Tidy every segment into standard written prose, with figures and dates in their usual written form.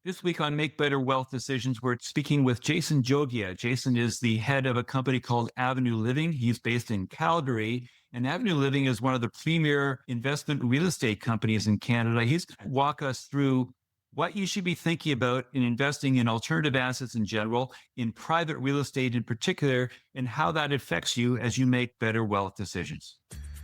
This week on Make Better Wealth Decisions, we're speaking with Jason Jogia. Jason is the head of a company called Avenue Living. He's based in Calgary, and Avenue Living is one of the premier investment real estate companies in Canada. He's going to walk us through what you should be thinking about in investing in alternative assets in general, in private real estate in particular, and how that affects you as you make better wealth decisions.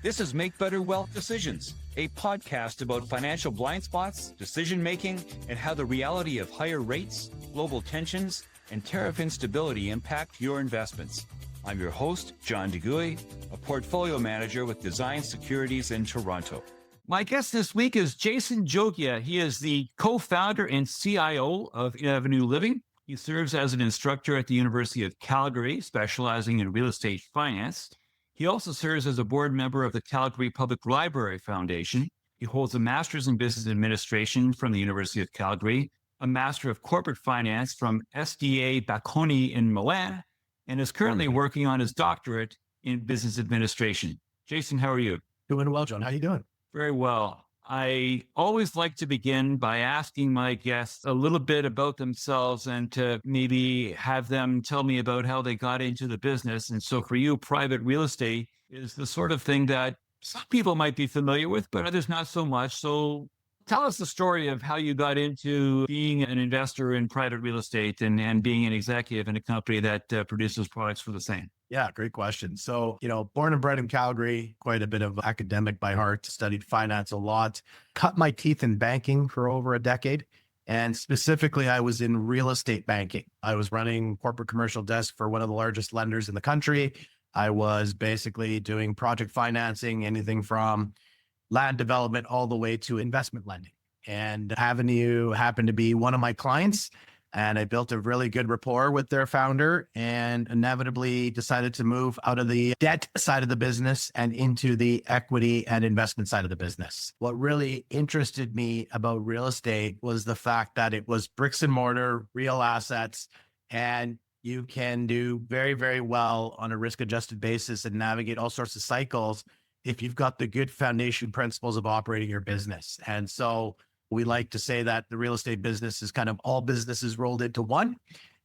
This is Make Better Wealth Decisions, a podcast about financial blind spots, decision making, and how the reality of higher rates, global tensions, and tariff instability impact your investments. I'm your host, John DeGuy, a portfolio manager with Design Securities in Toronto. My guest this week is Jason Jogia. He is the co-founder and CIO of Avenue Living. He serves as an instructor at the University of Calgary, specializing in real estate finance. He also serves as a board member of the Calgary Public Library Foundation. He holds a master's in business administration from the University of Calgary, a master of corporate finance from SDA Bocconi in Milan, and is currently working on his doctorate in business administration. Jason, how are you? Doing well, John. How you doing? Very well. I always like to begin by asking my guests a little bit about themselves and to maybe have them tell me about how they got into the business. And so for you, private real estate is the sort of thing that some people might be familiar with, but others not so much. So tell us the story of how you got into being an investor in private real estate and being an executive in a company that produces products for the same. Yeah, great question. So, born and bred in Calgary, quite a bit of academic by heart, studied finance a lot, cut my teeth in banking for over a decade. And specifically, I was in real estate banking. I was running corporate commercial desk for one of the largest lenders in the country. I was basically doing project financing, anything from land development all the way to investment lending. And Avenue happened to be one of my clients. And I built a really good rapport with their founder and inevitably decided to move out of the debt side of the business and into the equity and investment side of the business. What really interested me about real estate was the fact that it was bricks and mortar, real assets, and you can do very, very well on a risk-adjusted basis and navigate all sorts of cycles if you've got the good foundation principles of operating your business. And so we like to say that the real estate business is kind of all businesses rolled into one,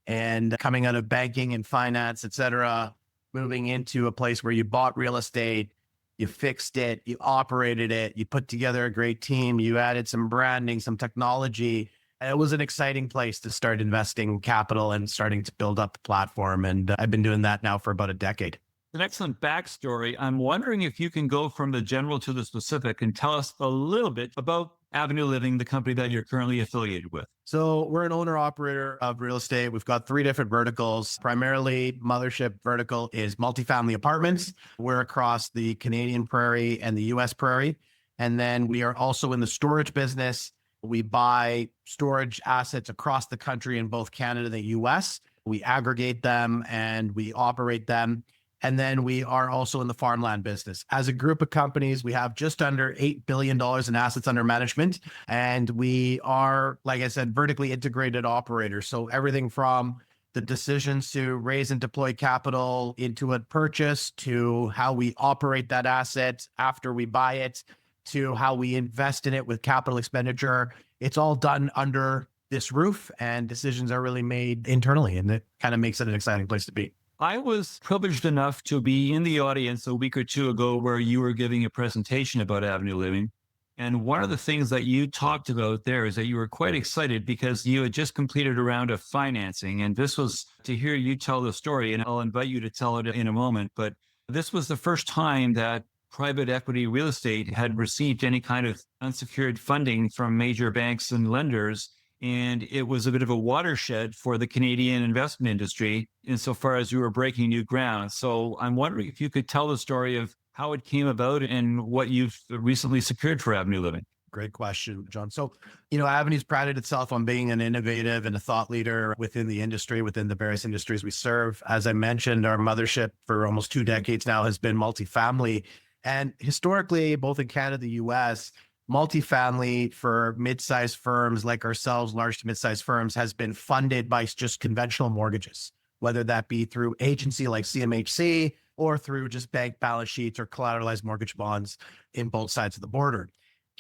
and coming out of banking and finance, et cetera, moving into a place where you bought real estate, you fixed it, you operated it, you put together a great team, you added some branding, some technology. And it was an exciting place to start investing capital and starting to build up the platform. And I've been doing that now for about a decade. An excellent backstory. I'm wondering if you can go from the general to the specific and tell us a little bit about Avenue Living, the company that you're currently affiliated with. So we're an owner operator of real estate. We've got three different verticals. Primarily, mothership vertical is multifamily apartments. We're across the Canadian prairie and the US prairie. And then we are also in the storage business. We buy storage assets across the country in both Canada and the US. We aggregate them and we operate them. And then we are also in the farmland business. As a group of companies, we have just under $8 billion in assets under management. And we are, like I said, vertically integrated operators. So everything from the decisions to raise and deploy capital into a purchase, to how we operate that asset after we buy it, to how we invest in it with capital expenditure. It's all done under this roof, and decisions are really made internally. And it kind of makes it an exciting place to be. I was privileged enough to be in the audience a week or two ago where you were giving a presentation about Avenue Living. And one of the things that you talked about there is that you were quite excited because you had just completed a round of financing. And this was to hear you tell the story, and I'll invite you to tell it in a moment. But this was the first time that private equity real estate had received any kind of unsecured funding from major banks and lenders. And it was a bit of a watershed for the Canadian investment industry insofar as you were breaking new ground. So I'm wondering if you could tell the story of how it came about and what you've recently secured for Avenue Living. Great question, John. So, Avenue's prided itself on being an innovative and a thought leader within the industry, within the various industries we serve. As I mentioned, our mothership for almost 2 decades now has been multifamily. And historically, both in Canada and the US, multifamily for mid-sized firms like ourselves, large to mid-sized firms, has been funded by just conventional mortgages, whether that be through agency like CMHC or through just bank balance sheets or collateralized mortgage bonds in both sides of the border.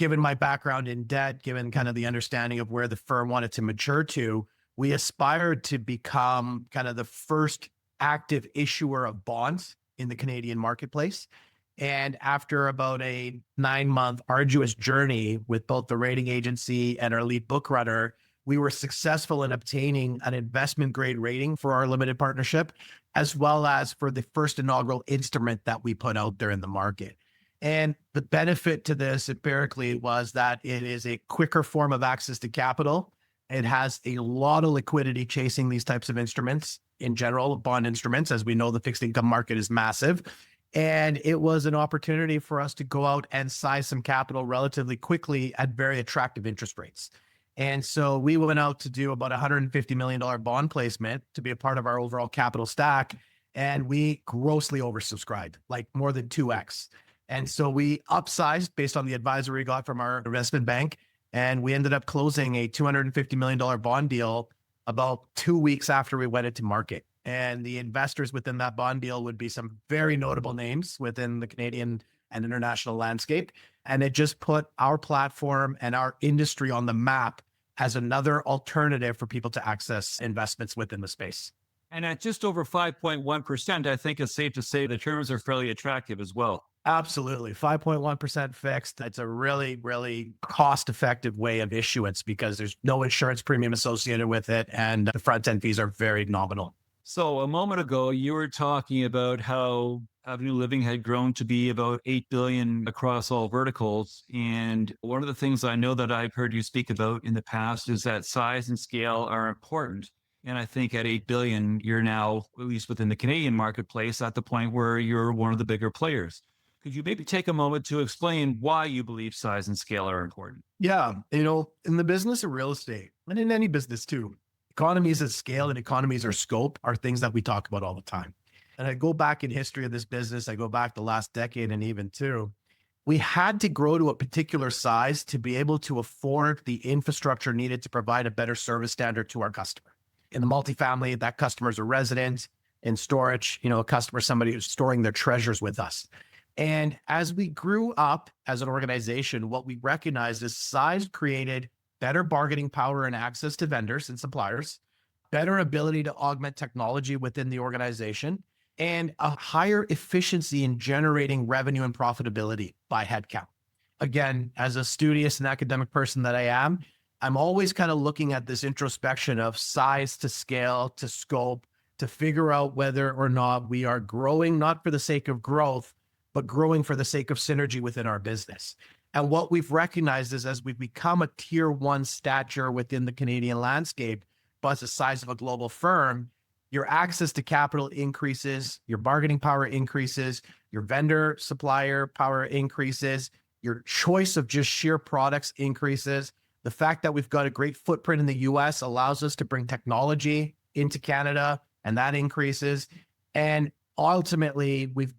given my background in debt, given kind of the understanding of where the firm wanted to mature to, we aspired to become kind of the first active issuer of bonds in the Canadian marketplace. And after about a 9-month arduous journey with both the rating agency and our lead book runner, we were successful in obtaining an investment grade rating for our limited partnership, as well as for the first inaugural instrument that we put out there in the market. And the benefit to this empirically was that it is a quicker form of access to capital. It has a lot of liquidity chasing these types of instruments in general, bond instruments. As we know, the fixed income market is massive. And it was an opportunity for us to go out and size some capital relatively quickly at very attractive interest rates. And so we went out to do about $150 million bond placement to be a part of our overall capital stack. And we grossly oversubscribed, like more than 2x. And so we upsized based on the advisory we got from our investment bank. And we ended up closing a $250 million bond deal about 2 weeks after we went into market. And the investors within that bond deal would be some very notable names within the Canadian and international landscape. And it just put our platform and our industry on the map as another alternative for people to access investments within the space. And at just over 5.1%, I think it's safe to say the terms are fairly attractive as well. Absolutely. 5.1% fixed. It's a really, really cost-effective way of issuance because there's no insurance premium associated with it. And the front-end fees are very nominal. So a moment ago, you were talking about how Avenue Living had grown to be about 8 billion across all verticals. And one of the things I know that I've heard you speak about in the past is that size and scale are important. And I think at 8 billion, you're now, at least within the Canadian marketplace, at the point where you're one of the bigger players. Could you maybe take a moment to explain why you believe size and scale are important? Yeah. In the business of real estate and in any business too, economies of scale and economies of scope are things that we talk about all the time. And I go back in history of this business, I go back the last decade and even two, we had to grow to a particular size to be able to afford the infrastructure needed to provide a better service standard to our customer. In the multifamily, that customer is a resident. In storage, a customer, somebody who's storing their treasures with us. And as we grew up as an organization, what we recognized is size created better bargaining power and access to vendors and suppliers, better ability to augment technology within the organization, and a higher efficiency in generating revenue and profitability by headcount. Again, as a studious and academic person that I am, I'm always kind of looking at this introspection of size to scale to scope to figure out whether or not we are growing, not for the sake of growth, but growing for the sake of synergy within our business. And what we've recognized is as we've become a tier one stature within the Canadian landscape, but the size of a global firm, your access to capital increases, your bargaining power increases, your vendor supplier power increases, your choice of just sheer products increases. The fact that we've got a great footprint in the US allows us to bring technology into Canada, and that increases. And ultimately, we've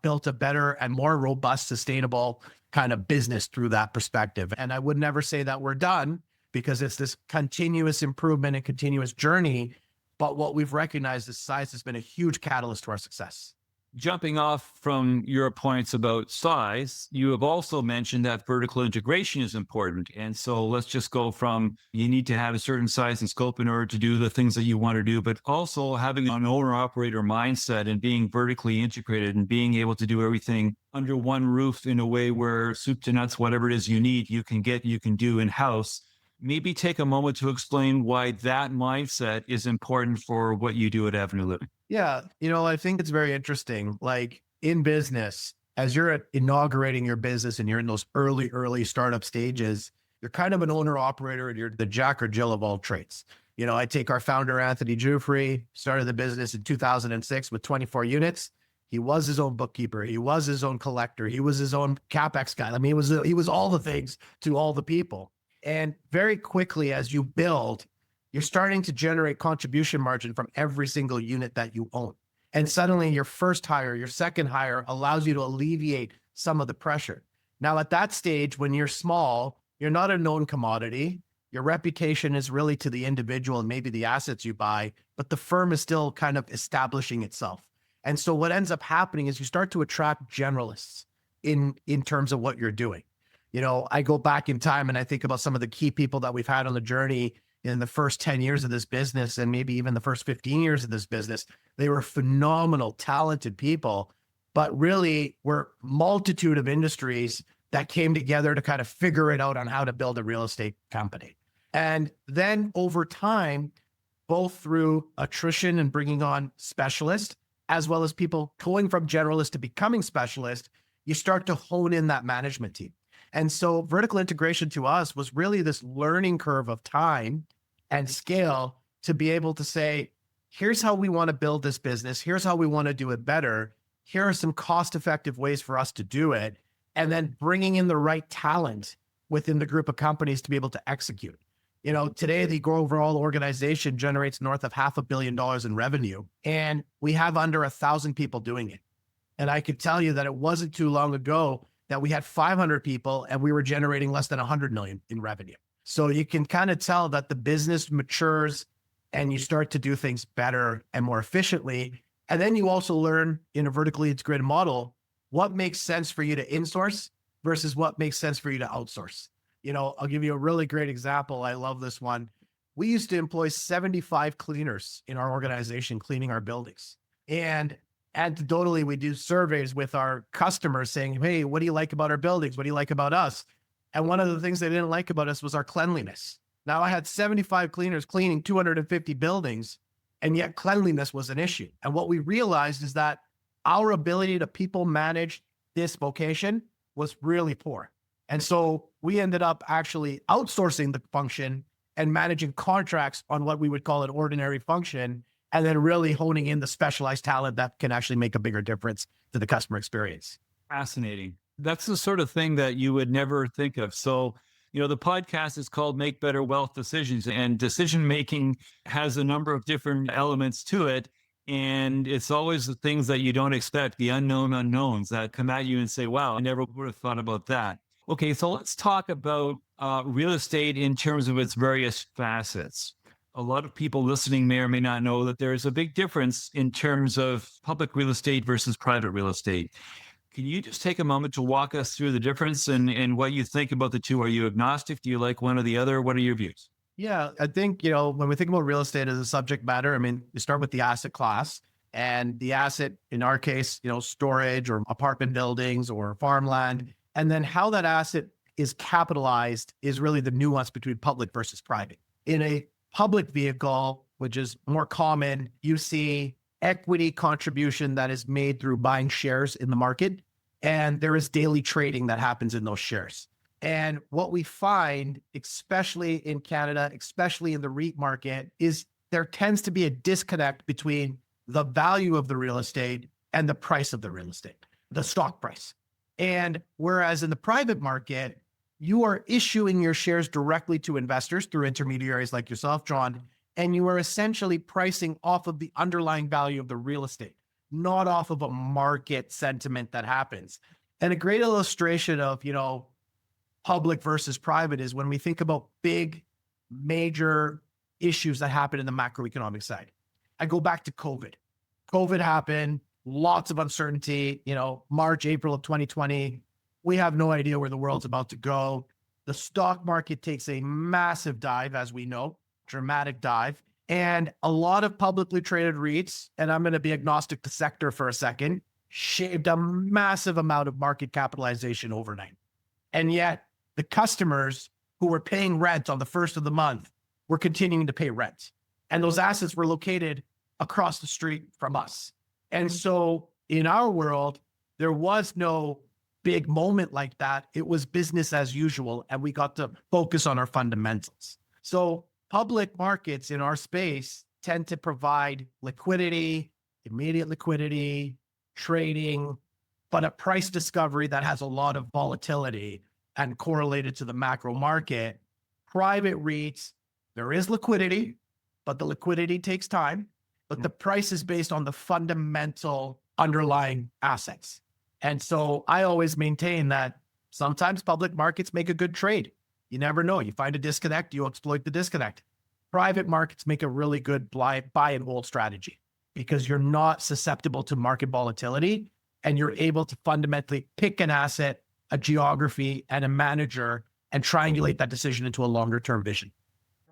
built a better and more robust, sustainable kind of business through that perspective. And I would never say that we're done because it's this continuous improvement and continuous journey. But what we've recognized is size has been a huge catalyst to our success. Jumping off from your points about size, you have also mentioned that vertical integration is important. And so let's just go from you need to have a certain size and scope in order to do the things that you want to do, but also having an owner operator mindset and being vertically integrated and being able to do everything under one roof in a way where soup to nuts, whatever it is you need, you can do in-house. Maybe take a moment to explain why that mindset is important for what you do at Avenue Living. Yeah. I think it's very interesting. Like in business, as you're inaugurating your business and you're in those early startup stages, you're kind of an owner operator and you're the Jack or Jill of all trades. I take our founder, Anthony Giuffre, started the business in 2006 with 24 units. He was his own bookkeeper. He was his own collector. He was his own CapEx guy. I mean, he was all the things to all the people. And very quickly, as you build, you're starting to generate contribution margin from every single unit that you own. And suddenly your first hire, your second hire allows you to alleviate some of the pressure. Now, at that stage, when you're small, you're not a known commodity. Your reputation is really to the individual and maybe the assets you buy, but the firm is still kind of establishing itself. And so what ends up happening is you start to attract generalists in terms of what you're doing. I go back in time and I think about some of the key people that we've had on the journey in the first 10 years of this business and maybe even the first 15 years of this business. They were phenomenal, talented people, but really were multitude of industries that came together to kind of figure it out on how to build a real estate company. And then over time, both through attrition and bringing on specialists, as well as people going from generalist to becoming specialist, you start to hone in that management team. And so vertical integration to us was really this learning curve of time and scale to be able to say, here's how we want to build this business. Here's how we want to do it better. Here are some cost-effective ways for us to do it. And then bringing in the right talent within the group of companies to be able to execute. Today, the overall organization generates north of $500 million in revenue, and we have under 1,000 people doing it. And I could tell you that it wasn't too long ago that we had 500 people and we were generating less than 100 million in revenue. So you can kind of tell that the business matures and you start to do things better and more efficiently. And then you also learn in a vertically integrated model, what makes sense for you to insource versus what makes sense for you to outsource. I'll give you a really great example. I love this one. We used to employ 75 cleaners in our organization, cleaning our buildings. And anecdotally, we do surveys with our customers saying, hey, what do you like about our buildings? What do you like about us? And one of the things they didn't like about us was our cleanliness. Now, I had 75 cleaners cleaning 250 buildings, and yet cleanliness was an issue. And what we realized is that our ability to people manage this vocation was really poor. And so we ended up actually outsourcing the function and managing contracts on what we would call an ordinary function, and then really honing in the specialized talent that can actually make a bigger difference to the customer experience. Fascinating. That's the sort of thing that you would never think of. So, the podcast is called Make Better Wealth Decisions, and decision making has a number of different elements to it. And it's always the things that you don't expect, the unknown unknowns that come at you and say, wow, I never would have thought about that. Okay, so let's talk about real estate in terms of its various facets. A lot of people listening may or may not know that there is a big difference in terms of public real estate versus private real estate. Can you just take a moment to walk us through the difference and what you think about the two? Are you agnostic? Do you like one or the other? What are your views? Yeah, I think, when we think about real estate as a subject matter, you start with the asset class, and the asset, in our case, storage or apartment buildings or farmland. And then how that asset is capitalized is really the nuance between public versus private. In a public vehicle, which is more common, you see equity contribution that is made through buying shares in the market. And there is daily trading that happens in those shares. And what we find, especially in Canada, especially in the REIT market, is there tends to be a disconnect between the value of the real estate and the price of the real estate, the stock price. And whereas in the private market, you are issuing your shares directly to investors through intermediaries like yourself, John, and you are essentially pricing off of the underlying value of the real estate, not off of a market sentiment that happens. And a great illustration of, public versus private is when we think about big, major issues that happen in the macroeconomic side. I go back to COVID. COVID happened. Lots of uncertainty, March, April of 2020. We have no idea where the world's about to go. The stock market takes a massive dive, as we know, dramatic dive. And a lot of publicly traded REITs, and I'm going to be agnostic to sector for a second, shaved a massive amount of market capitalization overnight. And yet the customers who were paying rent on the first of the month were continuing to pay rent. And those assets were located across the street from us. And so in our world, there was no big moment like that. It was business as usual, and we got to focus on our fundamentals. So public markets in our space tend to provide liquidity, immediate liquidity, trading, but a price discovery that has a lot of volatility and correlated to the macro market. Private REITs, there is liquidity, but the liquidity takes time. But the price is based on the fundamental underlying assets. And so I always maintain that sometimes public markets make a good trade. You never know. You find a disconnect, you exploit the disconnect. Private markets make a really good buy and hold strategy because you're not susceptible to market volatility and you're able to fundamentally pick an asset a geography, and a manager and triangulate that decision into a longer term vision.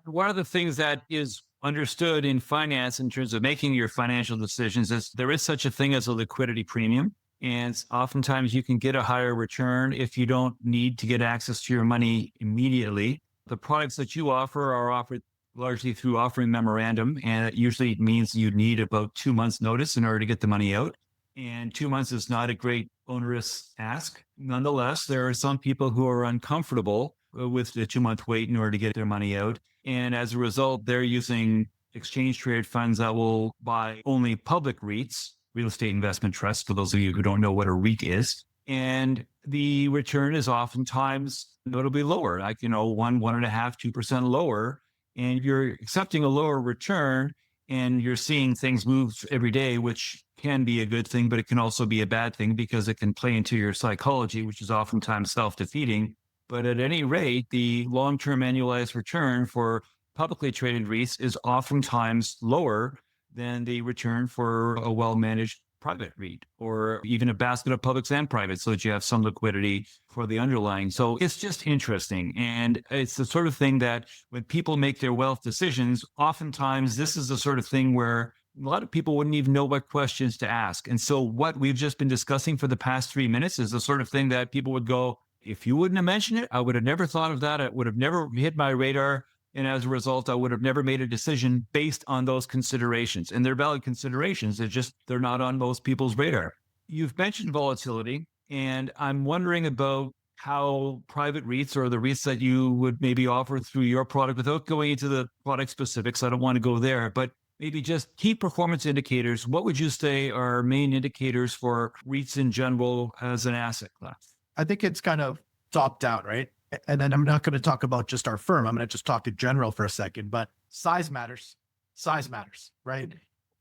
One of the things that is understood in finance in terms of making your financial decisions is there is such a thing as a liquidity premium. And oftentimes you can get a higher return if you don't need to get access to your money immediately. The products that you offer are offered largely through offering memorandum. And it usually means you need about 2 months notice in order to get the money out. And 2 months is not a great onerous ask. Nonetheless, there are some people who are uncomfortable with the 2 month wait in order to get their money out. And as a result, they're using exchange traded funds that will buy only public REITs, real estate investment trusts, for those of you who don't know what a REIT is. And the return is oftentimes notably lower, like, 1.5%, 2% lower. And you're accepting a lower return and you're seeing things move every day, which can be a good thing, but it can also be a bad thing because it can play into your psychology, which is oftentimes self-defeating. But at any rate, the long-term annualized return for publicly traded REITs is oftentimes lower than the return for a well-managed private REIT, or even a basket of publics and privates, so that you have some liquidity for the underlying. So it's just interesting. And it's the sort of thing that when people make their wealth decisions, oftentimes this is the sort of thing where a lot of people wouldn't even know what questions to ask. And so what we've just been discussing for the past 3 minutes is the sort of thing that people would go, if you wouldn't have mentioned it, I would have never thought of that. It would have never hit my radar. And as a result, I would have never made a decision based on those considerations. And they're valid considerations. It's just, they're not on most people's radar. You've mentioned volatility, and I'm wondering about how private REITs or the REITs that you would maybe offer through your product, without going into the product specifics, I don't want to go there, but maybe just key performance indicators. What would you say are main indicators for REITs in general as an asset class? I think it's kind of top down, right? And then I'm not going to talk about just our firm. I'm going to just talk in general for a second, but size matters. Size matters, right?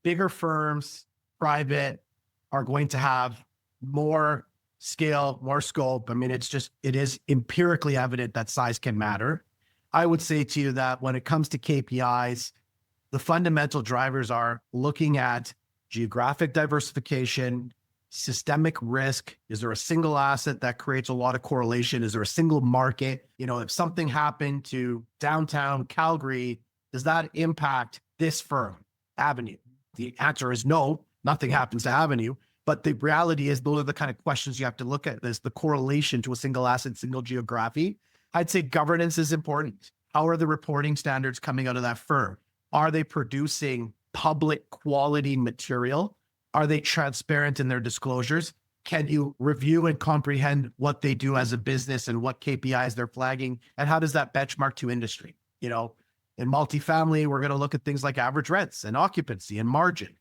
Bigger firms, private, are going to have more scale, more scope. I mean, it is empirically evident that size can matter. I would say to you that when it comes to KPIs, the fundamental drivers are looking at geographic diversification, systemic risk. Is there a single asset that creates a lot of correlation? Is there a single market? If something happened to downtown Calgary, does that impact this firm, Avenue? The answer is no, nothing happens to Avenue. But the reality is those are the kind of questions you have to look at. There's the correlation to a single asset, single geography. I'd say governance is important. How are the reporting standards coming out of that firm? Are they producing public quality material? Are they transparent in their disclosures? Can you review and comprehend what they do as a business and what KPIs they're flagging? And how does that benchmark to industry? In multifamily, we're going to look at things like average rents and occupancy and margin.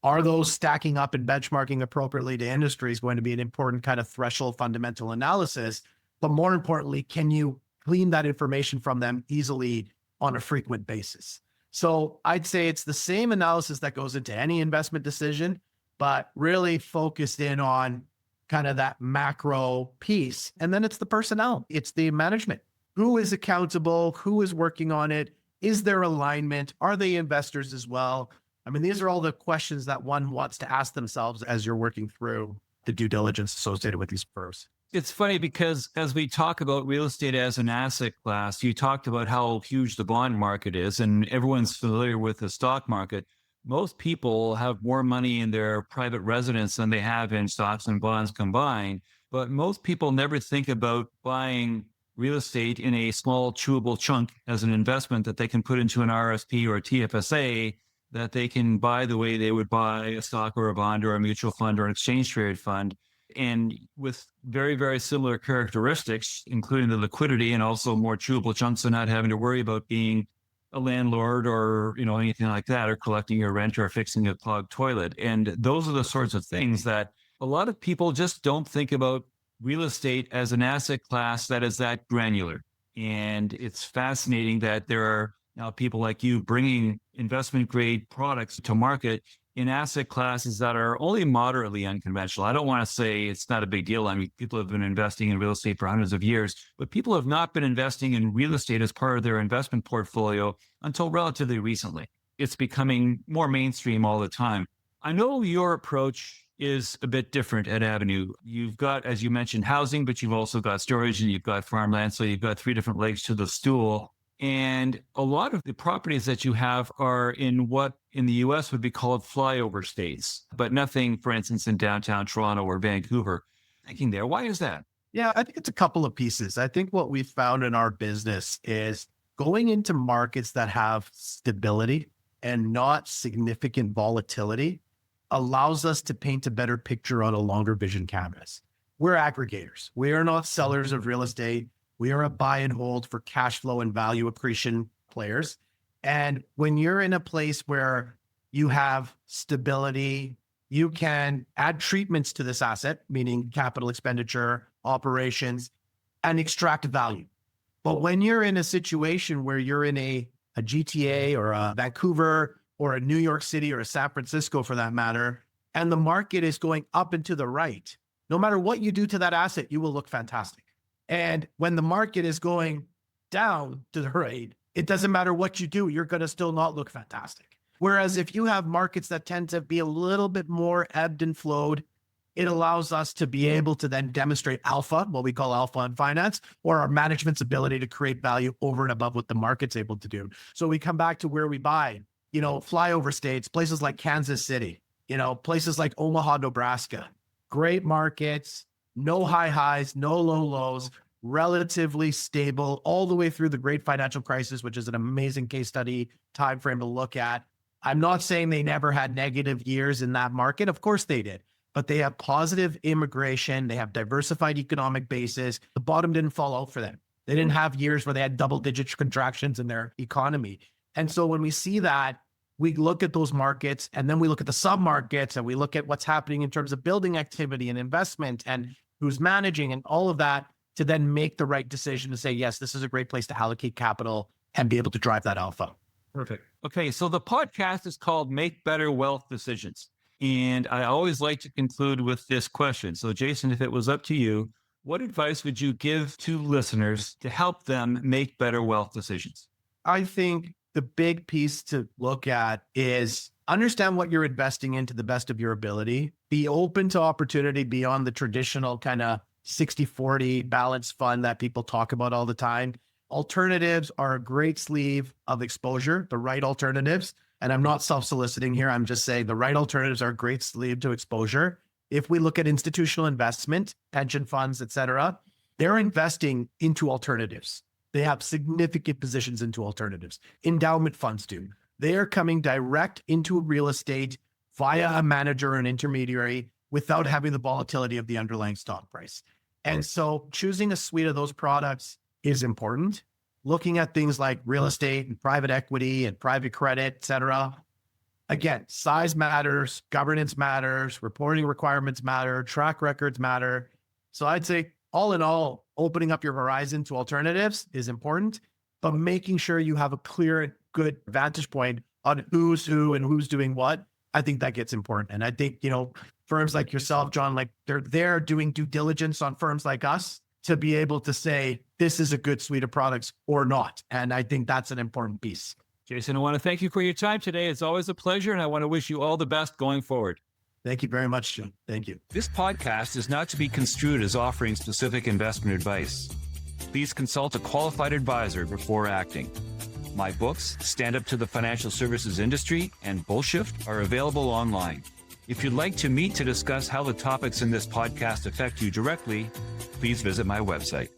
Are those stacking up and benchmarking appropriately to industry is going to be an important kind of threshold fundamental analysis. But more importantly, can you glean that information from them easily on a frequent basis? So I'd say it's the same analysis that goes into any investment decision, but really focused in on kind of that macro piece. And then it's the personnel, it's the management. Who is accountable? Who is working on it? Is there alignment? Are they investors as well? I mean, these are all the questions that one wants to ask themselves as you're working through the due diligence associated with these firms. It's funny because as we talk about real estate as an asset class, you talked about how huge the bond market is, and everyone's familiar with the stock market. Most people have more money in their private residence than they have in stocks and bonds combined. But most people never think about buying real estate in a small chewable chunk as an investment that they can put into an RSP or a TFSA that they can buy the way they would buy a stock or a bond or a mutual fund or an exchange traded fund. And with very, very similar characteristics, including the liquidity and also more chewable chunks and not having to worry about being a landlord or anything like that, or collecting your rent or fixing a clogged toilet. And those are the sorts of things that a lot of people just don't think about real estate as an asset class that is that granular. And it's fascinating that there are now people like you bringing investment grade products to market in asset classes that are only moderately unconventional. I don't want to say it's not a big deal. I mean, people have been investing in real estate for hundreds of years, but people have not been investing in real estate as part of their investment portfolio until relatively recently. It's becoming more mainstream all the time. I know your approach is a bit different at Avenue. You've got, as you mentioned, housing, but you've also got storage and you've got farmland. So you've got three different legs to the stool. And a lot of the properties that you have are in what in the US would be called flyover states, but nothing, for instance, in downtown Toronto or Vancouver. Thinking there, why is that? Yeah, I think it's a couple of pieces. I think what we found in our business is going into markets that have stability and not significant volatility allows us to paint a better picture on a longer vision canvas. We're aggregators. We are not sellers of real estate. We are a buy and hold for cash flow and value accretion players. And when you're in a place where you have stability, you can add treatments to this asset, meaning capital expenditure, operations, and extract value. But when you're in a situation where you're in a GTA or a Vancouver or a New York City or a San Francisco for that matter, and the market is going up and to the right, no matter what you do to that asset, you will look fantastic. And when the market is going down to the right, it doesn't matter what you do, you're going to still not look fantastic. Whereas if you have markets that tend to be a little bit more ebbed and flowed, it allows us to be able to then demonstrate alpha, what we call alpha in finance, or our management's ability to create value over and above what the market's able to do. So we come back to where we buy, flyover states, places like Kansas City, places like Omaha, Nebraska, great markets, no high highs, no low lows, relatively stable all the way through the great financial crisis, which is an amazing case study timeframe to look at. I'm not saying they never had negative years in that market. Of course they did, but they have positive immigration. They have diversified economic bases. The bottom didn't fall out for them. They didn't have years where they had double-digit contractions in their economy. And so when we see that, we look at those markets and then we look at the sub-markets and we look at what's happening in terms of building activity and investment and who's managing and all of that to then make the right decision to say, yes, this is a great place to allocate capital and be able to drive that alpha. Perfect. Okay, so the podcast is called Make Better Wealth Decisions. And I always like to conclude with this question. So Jason, if it was up to you, what advice would you give to listeners to help them make better wealth decisions? I think the big piece to look at is understand what you're investing in to the best of your ability. Be open to opportunity beyond the traditional kind of 60-40 balanced fund that people talk about all the time. Alternatives are a great sleeve of exposure, the right alternatives. And I'm not self-soliciting here. I'm just saying the right alternatives are a great sleeve to exposure. If we look at institutional investment, pension funds, et cetera, they're investing into alternatives. They have significant positions into alternatives. Endowment funds do. They are coming direct into real estate via a manager or an intermediary without having the volatility of the underlying stock price. And so choosing a suite of those products is important. Looking at things like real estate and private equity and private credit, et cetera. Again, size matters, governance matters, reporting requirements matter, track records matter. So I'd say all in all, opening up your horizon to alternatives is important, but making sure you have a clear and good vantage point on who's who and who's doing what, I think that gets important. And I think, firms like yourself, John, like they're there doing due diligence on firms like us to be able to say, this is a good suite of products or not. And I think that's an important piece. Jason, I want to thank you for your time today. It's always a pleasure. And I want to wish you all the best going forward. Thank you very much, John. Thank you. This podcast is not to be construed as offering specific investment advice. Please consult a qualified advisor before acting. My books, Stand Up to the Financial Services Industry and Bullshift, are available online. If you'd like to meet to discuss how the topics in this podcast affect you directly, please visit my website.